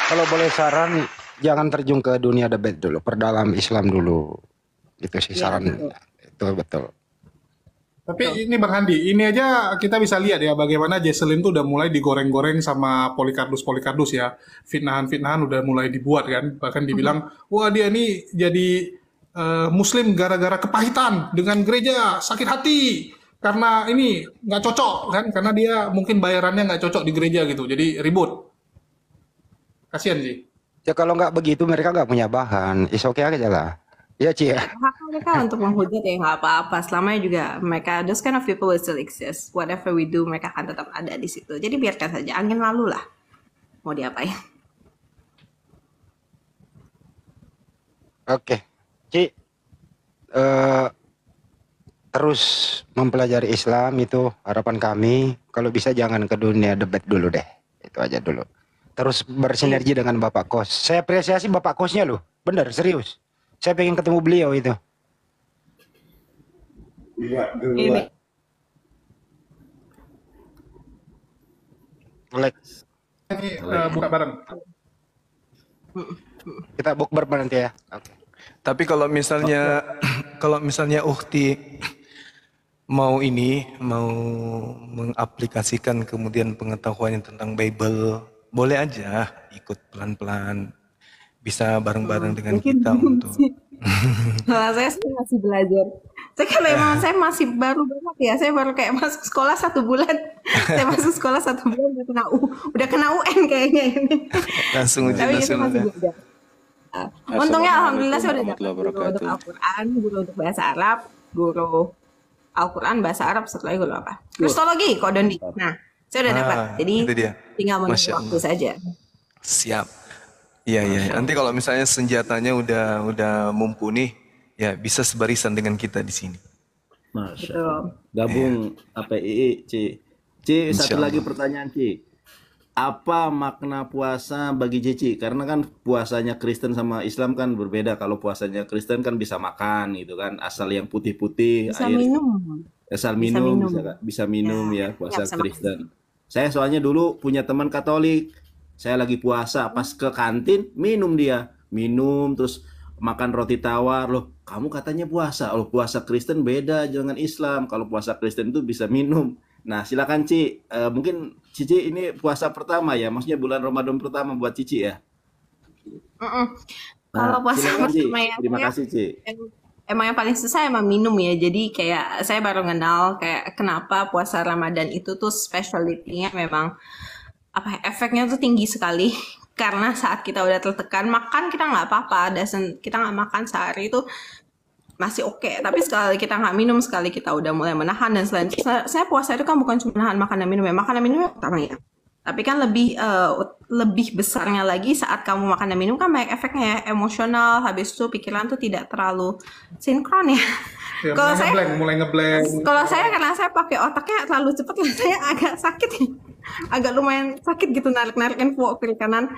Kalau boleh saran, jangan terjun ke dunia debat dulu, perdalam Islam dulu. Itu sih Iya, saran. betul. Itu betul. Betul. Tapi ini Bang Handi, ini aja kita bisa lihat ya bagaimana Jesselyn tuh udah mulai digoreng-goreng sama Polikarpus ya. Fitnahan-fitnahan udah mulai dibuat kan. Bahkan dibilang, wah dia nih jadi Muslim gara-gara kepahitan dengan gereja, sakit hati. Karena ini nggak cocok kan, karena dia mungkin bayarannya nggak cocok di gereja gitu. Jadi ribut. Kasian sih. Ya kalau nggak begitu mereka nggak punya bahan. Is oke aja lah. Iya Ci ya. Hak mereka untuk menghujat ya nggak apa-apa. Selamanya juga mereka, those kind of people will still exist. Whatever we do, mereka akan tetap ada di situ. Jadi biarkan saja, angin lalu lah. Mau diapain? Oke. Ci, eh, terus mempelajari Islam itu harapan kami. Kalau bisa jangan ke dunia debat dulu deh. Itu aja dulu. Terus Iya. bersinergi dengan Bapak Kos. Saya apresiasi Bapak Kosnya loh. Bener, serius. Saya pengen ketemu beliau itu. Ini Like, Ini buka bareng. kita bukber nanti ya. Oke. Tapi kalau misalnya kalau misalnya Ukti mau mengaplikasikan kemudian pengetahuannya tentang Bible, boleh aja ikut pelan-pelan. Bisa bareng-bareng dengan mungkin kita belum untuk sih. Kalau saya sih masih belajar. Saya kan memang saya masih baru banget ya. Saya baru kayak masuk sekolah 1 bulan. Saya masuk sekolah 1 bulan udah kena UN kayaknya ini. langsung ujian Tapi kita nasional masih ya. belajar. Untungnya alhamdulillah Assalamualaikum saya udah dapat warahmatullahi guru untuk wabarakatuh. Al-Quran, guru untuk bahasa Arab, guru Al-Quran bahasa Arab, setelah itu guru apa? Kristologi, Kodondi. Nah, saya udah dapat. Jadi Itu dia. tinggal menunggu Masya waktu Allah. saja. Siap. Iya, iya. Nanti kalau misalnya senjatanya udah mumpuni, ya bisa sebarisan dengan kita di sini. Masya Betul. Allah. Gabung APII, Ci. Ci, Insya satu lagi Allah. pertanyaan, Ci. Apa makna puasa bagi Cici? Karena kan puasanya Kristen sama Islam kan berbeda. Kalau puasanya Kristen kan bisa makan gitu kan, asal yang putih-putih, Bisa air, minum. asal Bisa minum minum. bisa minum Ya, ya ya puasa bisa makan. Kristen. Saya soalnya dulu punya teman Katolik. Saya lagi puasa, pas ke kantin minum dia, minum terus makan roti tawar. Loh, kamu katanya puasa. Oh, puasa Kristen beda dengan Islam. Kalau puasa Kristen itu bisa minum. Nah, silakan Ci. Mungkin Cici ini puasa pertama ya, maksudnya bulan Ramadan pertama buat Cici ya. Mm-mm. Nah, Kalau puasa silakan Ci. pertama ya, Terima saya kasih Ci. emang yang paling susah emang minum ya. Jadi kayak saya baru kenal kayak kenapa puasa Ramadan itu tuh specialty-nya memang apa ya, efeknya tuh tinggi sekali. Karena saat kita udah tertekan makan kita nggak apa-apa, kita nggak makan sehari itu masih oke. Tapi sekali kita nggak minum, sekali kita udah mulai menahan dan selain saya puasa itu kan bukan cuma menahan makan dan minum ya, makan dan minum yang pertama ya. Tapi kan lebih besarnya lagi saat kamu makan dan minum kan banyak efeknya ya, emosional, habis itu pikiran tuh tidak terlalu sinkron ya. Ya, Kalau saya mulai ngeblank. kalau saya karena saya pakai otaknya terlalu cepat lah, saya agak sakit ya. Agak lumayan sakit gitu narik-narik info kiri kanan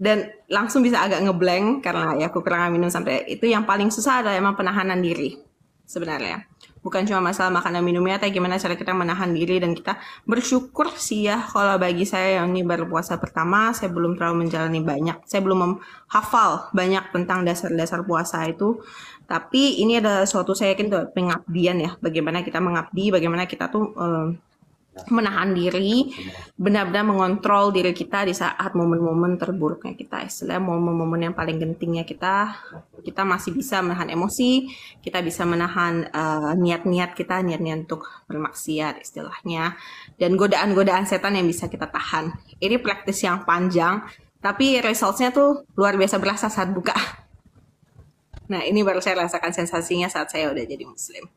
dan langsung bisa agak ngeblank karena ya kekurangan minum sampai itu yang paling susah adalah emang penahanan diri sebenarnya. Bukan cuma masalah makan dan minumnya, tapi gimana cara kita menahan diri dan kita bersyukur sih ya kalau bagi saya yang ini baru puasa pertama, saya belum terlalu menjalani banyak, saya belum hafal banyak tentang dasar-dasar puasa itu. Tapi ini adalah suatu saya yakin tuh pengabdian ya, bagaimana kita mengabdi, bagaimana kita tuh menahan diri, benar-benar mengontrol diri kita di saat momen-momen terburuknya kita. Istilah momen-momen yang paling gentingnya kita masih bisa menahan emosi, kita bisa menahan niat-niat kita, niat-niat untuk bermaksiat istilahnya, dan godaan-godaan setan yang bisa kita tahan. Ini praktis yang panjang, tapi resultsnya tuh luar biasa berasa saat buka. Nah, ini baru saya rasakan sensasinya saat saya udah jadi muslim.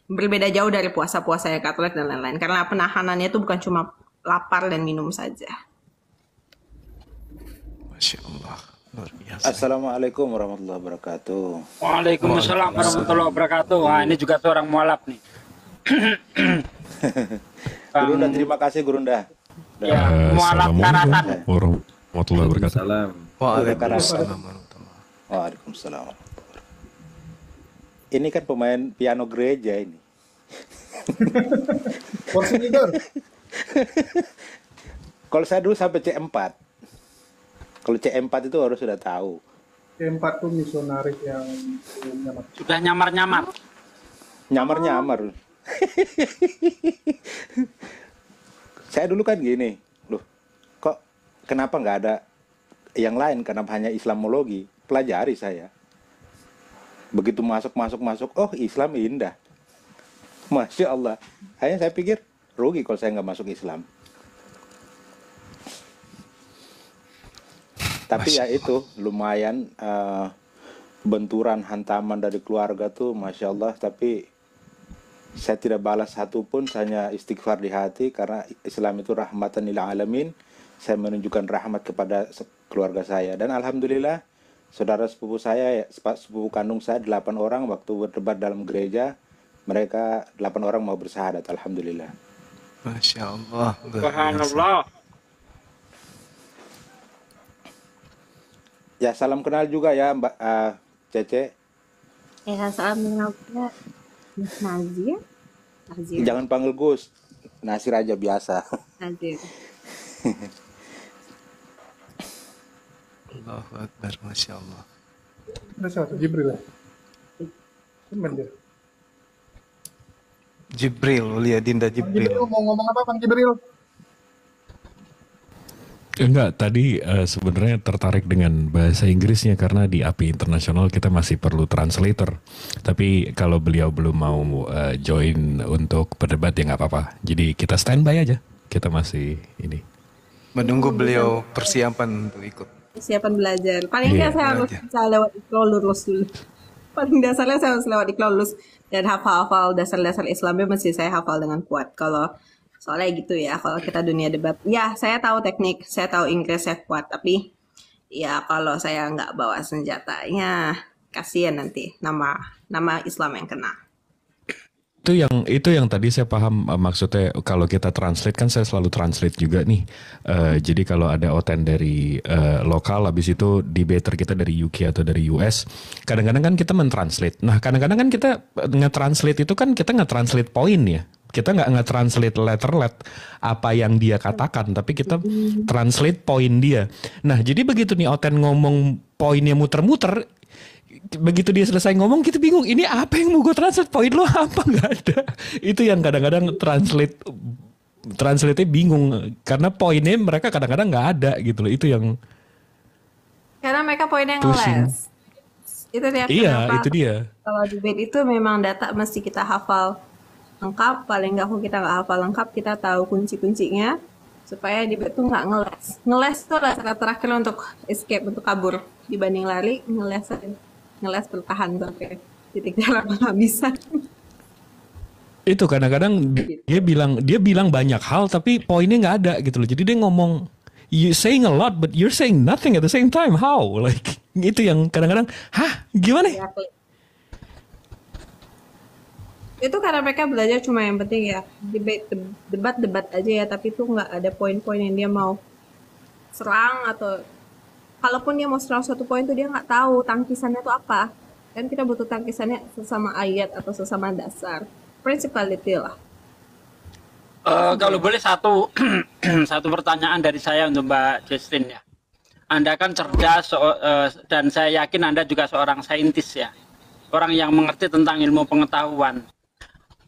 Berbeda jauh dari puasa-puasa yang Katolik dan lain-lain. Karena penahanannya itu bukan cuma lapar dan minum saja. Masya Allah. Luar biasa. Assalamualaikum warahmatullahi wabarakatuh. Waalaikumsalam warahmatullahi wabarakatuh. Wah, ini juga tuh orang mualaf nih. Gurunda, terima kasih Gurunda. Ya, mualaf karatan. Assalamualaikum warahmatullahi wabarakatuh. Salam. Waalaikumsalam warahmatullahi. Waalaikumsalam warahmatullahi wabarakatuh. Ini kan pemain piano gereja ini. Porsi leader. Kalau saya dulu sampai C4. Kalau C4 itu harus sudah tahu. C4 tuh misionaris yang Sudah nyamar-nyamar. Nyamar-nyamar. Saya dulu kan gini, loh, kok kenapa nggak ada yang lain? Kenapa hanya Islamologi? Pelajari saya. Begitu masuk, oh Islam indah. Masya Allah. Hanya saya pikir rugi kalau saya nggak masuk Islam. Tapi ya itu lumayan benturan hantaman dari keluarga tuh Masya Allah. Tapi saya tidak balas satupun, hanya istighfar di hati karena Islam itu rahmatan lil alamin. Saya menunjukkan rahmat kepada keluarga saya dan alhamdulillah saudara sepupu saya, sepupu kandung saya 8 orang waktu berdebat dalam gereja, mereka 8 orang mau bersyahadat, alhamdulillah. Masya Allah. Subhanallah. Ya salam kenal juga ya Mbak Cece. Ya, salam kenal juga Mas Nazir. Jangan panggil Gus, Nasir aja biasa. Nazir. Allahu Akbar, Masya Allah. Ada siapa? Jibril ya? Cuman dia. Jibril, Ulia Dinda Jibril. Jibril mau ngomong apa Bang Jibril? Enggak, tadi sebenarnya tertarik dengan bahasa Inggrisnya karena di API internasional kita masih perlu translator. Tapi kalau beliau belum mau join untuk berdebat ya nggak apa-apa. Jadi kita standby aja. Kita masih ini. Menunggu beliau persiapan untuk ikut. Persiapan belajar. Paling Iya, nggak saya harus belajar. bisa lewat Iqra lulus dulu. Paling dasarnya saya harus lewat Iqra lulus dan hafal-hafal dasar-dasar Islamnya mesti saya hafal dengan kuat. Kalau soalnya gitu ya, kalau kita dunia debat, ya saya tahu teknik, saya tahu Inggris, saya kuat. Tapi ya kalau saya nggak bawa senjatanya, kasihan nanti nama Islam yang kena. Itu yang tadi saya paham maksudnya kalau kita translate kan saya selalu translate juga nih. Jadi kalau ada oten dari lokal habis itu debater kita dari UK atau dari US, kadang-kadang kan kita mentranslate. Nah, kadang-kadang kan kita nge-translate itu kan kita nge-translate poin ya. Kita nggak nge-translate letter-let apa yang dia katakan, tapi kita translate poin dia. Nah, jadi begitu nih oten ngomong poinnya muter-muter, begitu dia selesai ngomong kita bingung ini apa yang mau gue translate, poin lo apa, nggak ada. Itu yang kadang-kadang translate-nya bingung karena poinnya mereka kadang-kadang nggak ada gitu loh. Itu yang Karena mereka poinnya pusing. ngeles. Itu dia Iya, kenapa itu dia. kalau debate itu memang data mesti kita hafal lengkap. Paling nggak kita nggak hafal lengkap, kita tahu kunci-kuncinya supaya debate itu nggak ngeles. Ngeles itu adalah cara terakhir untuk escape, untuk kabur dibanding lari. Ngeles bertahan sampai titik darah penghabisan. Itu kadang-kadang dia bilang banyak hal tapi poinnya nggak ada gitu loh. Jadi dia ngomong you saying a lot but you're saying nothing at the same time. How? Like itu yang kadang-kadang, hah, gimana? Itu karena mereka belajar cuma yang penting ya debat aja ya, tapi itu nggak ada poin-poin yang dia mau serang, atau kalaupun dia mau serang suatu poin tuh dia nggak tahu tangkisannya tuh apa. Kan kita butuh tangkisannya sesama ayat atau sesama dasar. Principality lah. Kalau boleh satu satu pertanyaan dari saya untuk Mbak Jesslyn ya. Anda kan cerdas dan saya yakin Anda juga seorang saintis ya. Orang yang mengerti tentang ilmu pengetahuan.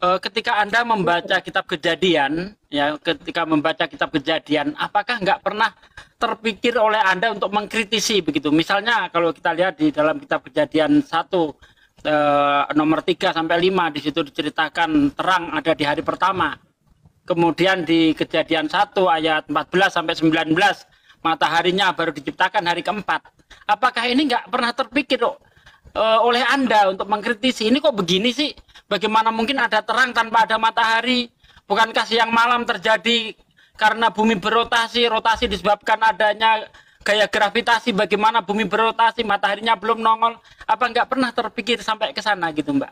Ketika Anda membaca kitab Kejadian, ya, ketika membaca kitab Kejadian, apakah nggak pernah terpikir oleh Anda untuk mengkritisi begitu? Misalnya kalau kita lihat di dalam kitab Kejadian 1 nomor 3 sampai 5 di situ diceritakan terang ada di hari pertama. Kemudian di Kejadian 1 ayat 14 sampai 19 mataharinya baru diciptakan hari keempat. Apakah ini nggak pernah terpikir oleh Anda untuk mengkritisi, ini kok begini sih? Bagaimana mungkin ada terang tanpa ada matahari? Bukankah siang malam terjadi karena bumi berotasi? Rotasi disebabkan adanya gaya gravitasi. Bagaimana bumi berotasi, mataharinya belum nongol? Apa nggak pernah terpikir sampai ke sana gitu, Mbak?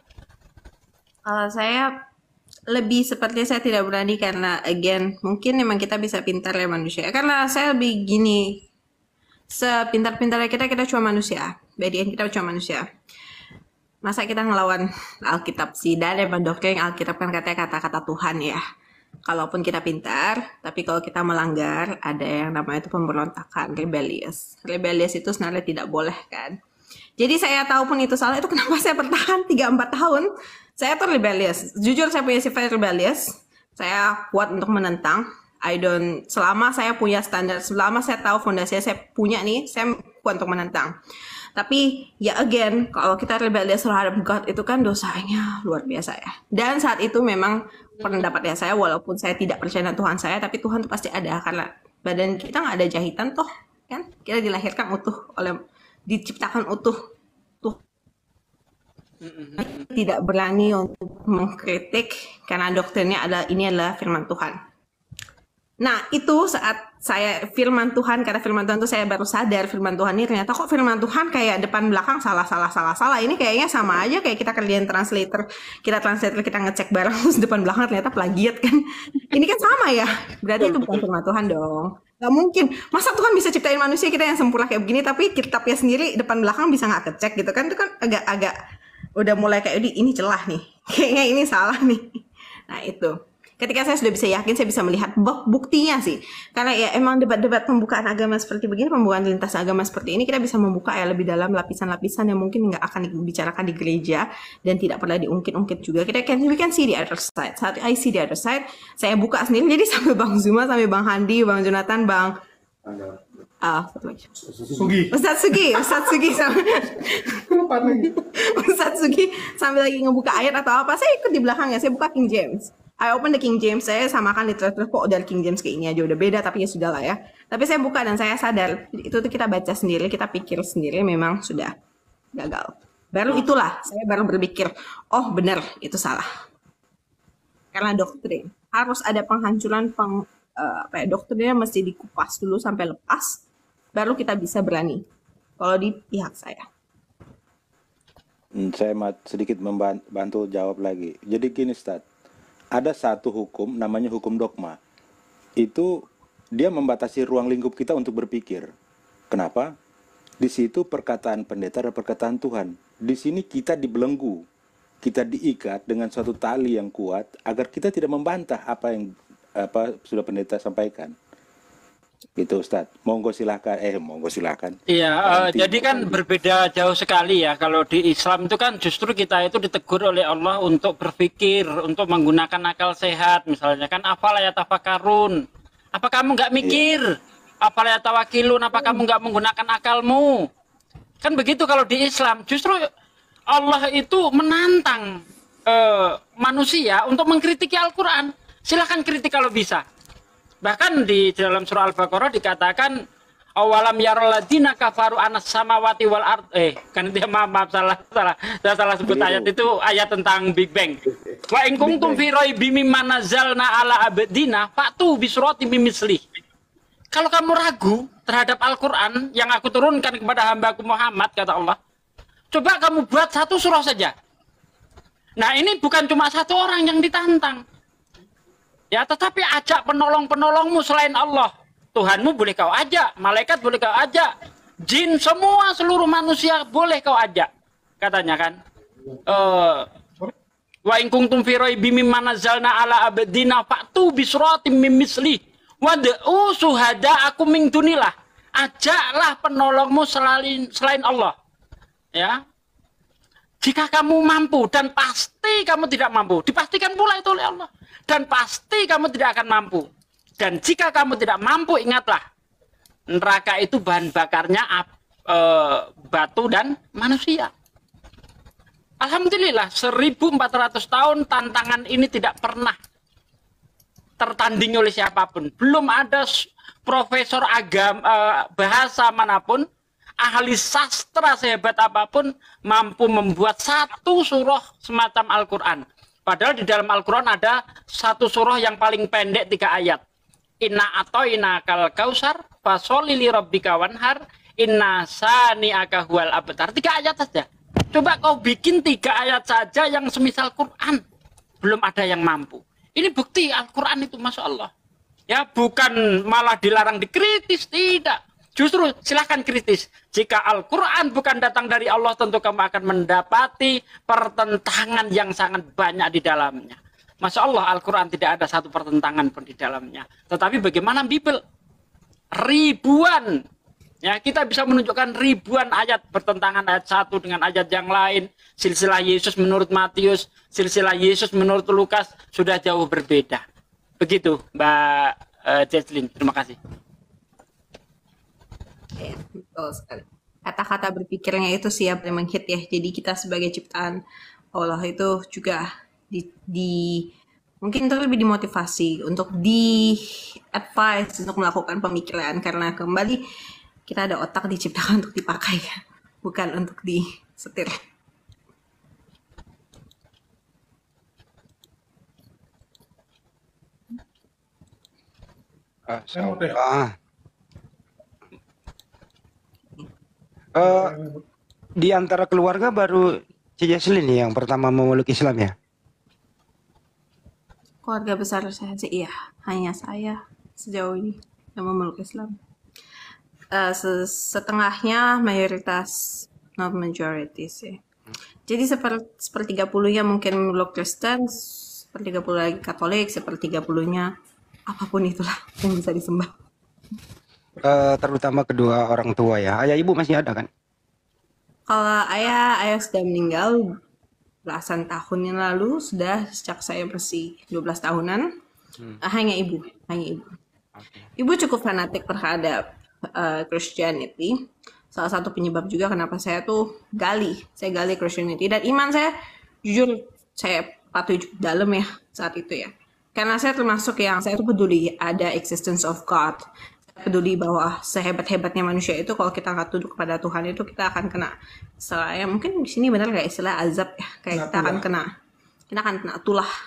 Saya lebih seperti saya tidak berani karena again mungkin memang kita bisa pintar ya manusia. Karena saya lebih gini, sepintar-pintarnya kita cuma manusia. By the end kita cuma manusia. Masa kita ngelawan Alkitab sih, dan mendoktrin Alkitab kan katanya kata-kata Tuhan ya. kalaupun kita pintar, tapi kalau kita melanggar, ada yang namanya itu pemberontakan, rebellious. Rebellious itu sebenarnya tidak boleh kan. Jadi saya tahu pun itu salah, itu kenapa saya bertahan 3-4 tahun. Saya tuh rebellious. Jujur saya punya sifat rebellious. Saya kuat untuk menentang. Selama saya punya standar, selama saya tahu fondasi saya punya nih, saya kuat untuk menentang. Tapi ya again, kalau kita rebellious terhadap God itu kan dosanya luar biasa ya. Dan saat itu memang pendapatnya saya, walaupun saya tidak percaya dengan Tuhan saya, tapi Tuhan itu pasti ada, karena badan kita nggak ada jahitan toh, kan? Kita dilahirkan utuh, diciptakan utuh. Tuh tidak berani untuk mengkritik karena doktrinnya ini adalah firman Tuhan. Nah, itu saat saya firman Tuhan, karena firman Tuhan itu saya baru sadar firman Tuhan ini ternyata kok firman Tuhan kayak depan belakang salah. Ini kayaknya sama aja kayak kita kerjaan translator. Kita ngecek barang terus depan belakang ternyata plagiat kan. Ini kan sama ya. Berarti itu bukan firman Tuhan dong. Gak mungkin. Masa Tuhan bisa ciptain manusia kita yang sempurna kayak begini tapi kitabnya sendiri depan belakang bisa nggak kecek gitu kan. Itu kan agak udah mulai kayak ini celah nih. Kayaknya ini salah nih. Nah, itu. Ketika saya sudah bisa yakin, saya bisa melihat buktinya sih. Karena ya emang debat-debat pembukaan agama seperti begini, pembukaan lintas agama seperti ini, kita bisa membuka ya lebih dalam lapisan-lapisan yang mungkin nggak akan dibicarakan di gereja dan tidak pernah diungkit-ungkit juga. We can see the other side. Saat I see the other side, saya buka sendiri. Jadi sampai Bang Zuma, sampai Bang Handi, Bang Jonathan, Bang Ustadz Sugi sambil lagi ngebuka ayat atau apa, saya ikut di belakangnya, saya buka King James. I open the King James, saya samakan literatur kok dari King James ke ini aja udah beda, tapi ya sudah lah ya. Tapi saya buka dan saya sadar, itu tuh kita baca sendiri, kita pikir sendiri memang sudah gagal. Baru itulah, saya baru berpikir, oh benar, itu salah. Karena doktrin, harus ada penghancuran, doktrinnya mesti dikupas dulu sampai lepas, baru kita bisa berani. Kalau di pihak saya. Saya sedikit membantu jawab lagi. Jadi gini, Ustaz. Ada satu hukum namanya hukum dogma. Itu dia membatasi ruang lingkup kita untuk berpikir. Kenapa? Di situ perkataan pendeta dan perkataan Tuhan. Di sini kita dibelenggu. Kita diikat dengan suatu tali yang kuat agar kita tidak membantah apa yang sudah pendeta sampaikan. Gitu, Ustadz. Monggo silakan. Iya, jadi kan berbeda jauh sekali ya. Kalau di Islam itu kan justru kita itu ditegur oleh Allah untuk berpikir, untuk menggunakan akal sehat. Misalnya kan, afala yatafakarun. Apa kamu nggak mikir? Afala yatawakilun. Apa kamu nggak menggunakan akalmu? Kan begitu kalau di Islam. Justru Allah itu menantang manusia untuk mengkritiki Al-Quran. Silahkan kritik kalau bisa. Bahkan di dalam surah Al-Baqarah dikatakan awalam yaralladzina kafaru anas samawati wal ard kan itu maaf salah sebut ayat itu, ayat tentang Big Bang. Wa in kuntum fi raibim mimma nazzalna ala abdina fa'tu bi suratin min mislih. Kalau kamu ragu terhadap Al-Qur'an yang aku turunkan kepada hambaku Muhammad, kata Allah, coba kamu buat satu surah saja. Nah, ini bukan cuma satu orang yang ditantang. Ya, tetapi ajak penolong-penolongmu selain Allah. Tuhanmu boleh kau ajak, malaikat boleh kau ajak, jin semua seluruh manusia boleh kau ajak. Katanya kan. Wa in kuntum fi raibim mimma nazzalna ala abdina fa'tu bi suratin min misli wad'u suhada'akum min dunillah. Ajaklah penolongmu selain Allah. Ya. Jika kamu mampu, dan pasti kamu tidak mampu, dipastikan pula itu oleh Allah. Dan pasti kamu tidak akan mampu. Dan jika kamu tidak mampu, ingatlah, neraka itu bahan bakarnya batu dan manusia. Alhamdulillah, 1400 tahun tantangan ini tidak pernah tertanding oleh siapapun. Belum ada profesor agama, bahasa manapun, ahli sastra sehebat apapun, mampu membuat satu surah semacam Al-Quran. Padahal di dalam Al-Quran ada satu surah yang paling pendek 3 ayat. Inna atoina kal kausar fasholli li rabbika wanhar inna sani'aka huwal abtar. 3 ayat saja. Coba kau bikin 3 ayat saja yang semisal Quran. Belum ada yang mampu. Ini bukti Al-Quran itu, Masya Allah. Ya, bukan malah dilarang dikritis, tidak. Justru silahkan kritis. Jika Al-Quran bukan datang dari Allah, tentu kamu akan mendapati pertentangan yang sangat banyak di dalamnya. Masya Allah, Al-Quran tidak ada satu pertentangan pun di dalamnya. Tetapi bagaimana Bible? Ribuan. Ya, kita bisa menunjukkan ribuan ayat bertentangan ayat satu dengan ayat yang lain. Silsilah Yesus menurut Matius, silsilah Yesus menurut Lukas sudah jauh berbeda. Begitu, Mbak Jesslyn. Terima kasih. Ya, betul sekali. Kata-kata berpikirnya itu siap dan menghit ya. Jadi kita sebagai ciptaan Allah itu juga mungkin untuk lebih dimotivasi, untuk di-advise untuk melakukan pemikiran. Karena kembali kita ada otak diciptakan untuk dipakai ya, bukan untuk disetir. Di antara keluarga baru Ci Jesslyn yang pertama memeluk Islam ya? Keluarga besar saya sih iya, hanya saya sejauh ini yang memeluk Islam. Setengahnya mayoritas, not majority sih. Jadi sepertiga puluhnya mungkin memeluk Kristen, sepertiga puluh lagi Katolik, sepertiga puluhnya apapun itulah yang bisa disembah. Terutama kedua orang tua ya. Ayah ibu masih ada kan? Kalau ayah sudah meninggal belasan tahun yang lalu, sudah sejak saya bersih 12 tahunan. Hanya ibu. Ibu cukup fanatik terhadap Christianity. Salah satu penyebab juga kenapa saya gali Christianity, dan iman saya jujur saya patuhi cukup dalam ya saat itu ya. Karena saya termasuk yang saya peduli ada existence of God. Saya peduli bahwa sehebat-hebatnya manusia itu kalau kita nggak tunduk kepada Tuhan itu kita akan kena istilah, mungkin di sini benar nggak istilah azab ya, kayak kita akan kena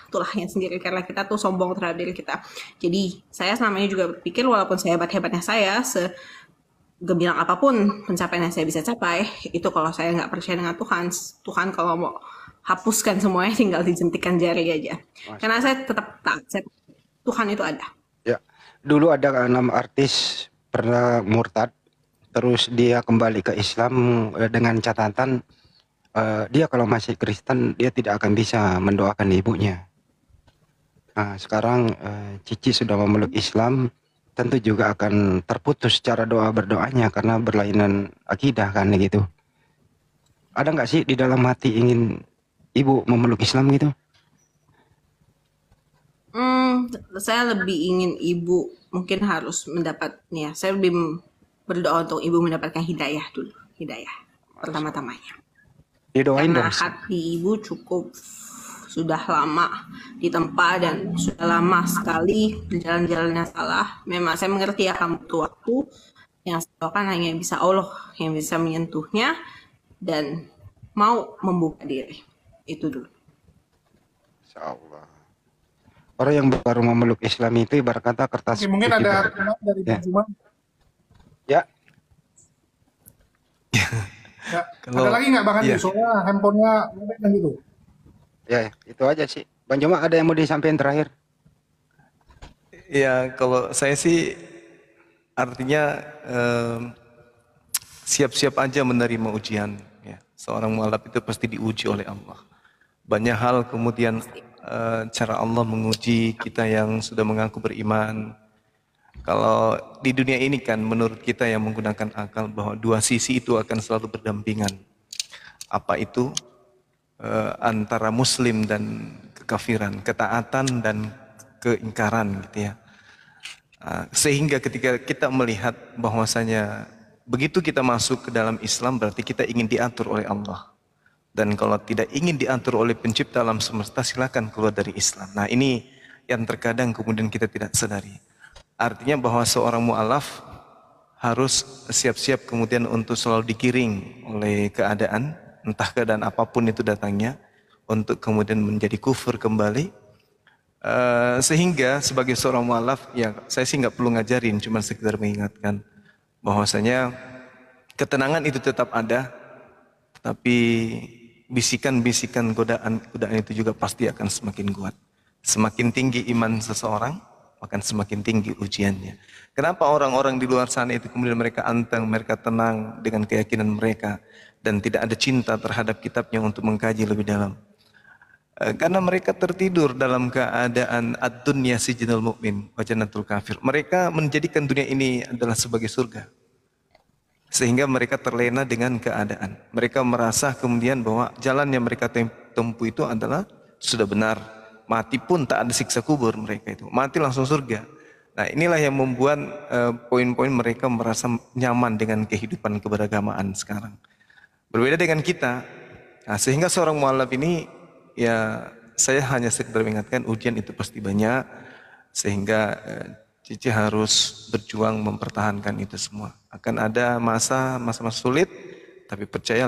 tulahnya sendiri karena kita sombong terhadap diri kita. Jadi saya selama ini juga berpikir walaupun sehebat-hebatnya saya, segemilang apapun pencapaian yang saya bisa capai, itu kalau saya nggak percaya dengan Tuhan kalau mau hapuskan semuanya tinggal dijentikan jari aja. Karena saya tetap taat, Tuhan itu ada. Ya, dulu ada 6 artis pernah murtad, terus dia kembali ke Islam dengan catatan dia kalau masih Kristen dia tidak akan bisa mendoakan ibunya. Nah, sekarang Cici sudah memeluk Islam, tentu juga akan terputus cara berdoanya karena berlainan akidah kan gitu. Ada nggak sih di dalam hati ingin ibu memeluk Islam gitu? Saya lebih ingin ibu mungkin harus mendapatnya. Saya lebih berdoa untuk ibu mendapatkan hidayah dulu, hidayah pertama-tamanya. Didoain Karena dong. hati ibu cukup sudah lama ditempa dan sudah lama sekali berjalan-jalan yang salah. Memang saya mengerti akan butuh waktu, yang saya doakan hanya bisa Allah yang bisa menyentuhnya dan mau membuka diri. Itu dulu. Insyaallah. Orang yang baru memeluk Islam itu ibarat kata kertas. Oke, mungkin putih ada dari Ya. Bang Juman. Ya, Ya. Kalau- Ada lagi nggak Bang Andi? iya. Soalnya handphonenya robek dan gitu. ya itu aja sih. Bang Joma ada yang mau disampaikan terakhir? Ya, kalau saya sih artinya siap-siap aja menerima ujian. Ya. Seorang mualaf itu pasti diuji oleh Allah. Banyak hal kemudian cara Allah menguji kita yang sudah mengaku beriman. Kalau di dunia ini kan menurut kita yang menggunakan akal bahwa dua sisi itu akan selalu berdampingan. Apa itu? Antara muslim dan kekafiran, ketaatan dan keingkaran gitu ya. Sehingga ketika kita melihat bahwasanya begitu kita masuk ke dalam Islam berarti kita ingin diatur oleh Allah. Dan kalau tidak ingin diatur oleh pencipta alam semesta silakan keluar dari Islam. Nah ini yang terkadang kemudian kita tidak sadari. Artinya bahwa seorang mu'alaf harus siap-siap kemudian untuk selalu digiring oleh keadaan, entah keadaan apapun itu datangnya, untuk kemudian menjadi kufur kembali. Sehingga sebagai seorang mu'alaf, ya saya sih nggak perlu ngajarin, cuma sekedar mengingatkan bahwasanya ketenangan itu tetap ada, tapi bisikan-bisikan godaan itu juga pasti akan semakin kuat. Semakin tinggi iman seseorang, akan semakin tinggi ujiannya. Kenapa orang-orang di luar sana itu kemudian mereka anteng, mereka tenang dengan keyakinan mereka dan tidak ada cinta terhadap kitabnya untuk mengkaji lebih dalam? Karena mereka tertidur dalam keadaan ad-dunya sijnul mu'min wa jannatul kafir. Mereka menjadikan dunia ini adalah sebagai surga. Sehingga mereka terlena dengan keadaan. Mereka merasa kemudian bahwa jalan yang mereka tempuh itu adalah sudah benar. Mati pun tak ada siksa kubur mereka itu. Mati langsung surga. Nah, inilah yang membuat poin-poin mereka merasa nyaman dengan kehidupan keberagamaan sekarang. Berbeda dengan kita. Nah, sehingga seorang mu'alaf ini, ya saya hanya sekedar mengingatkan ujian itu pasti banyak. Sehingga Cici harus berjuang mempertahankan itu semua. Akan ada masa sulit, tapi percaya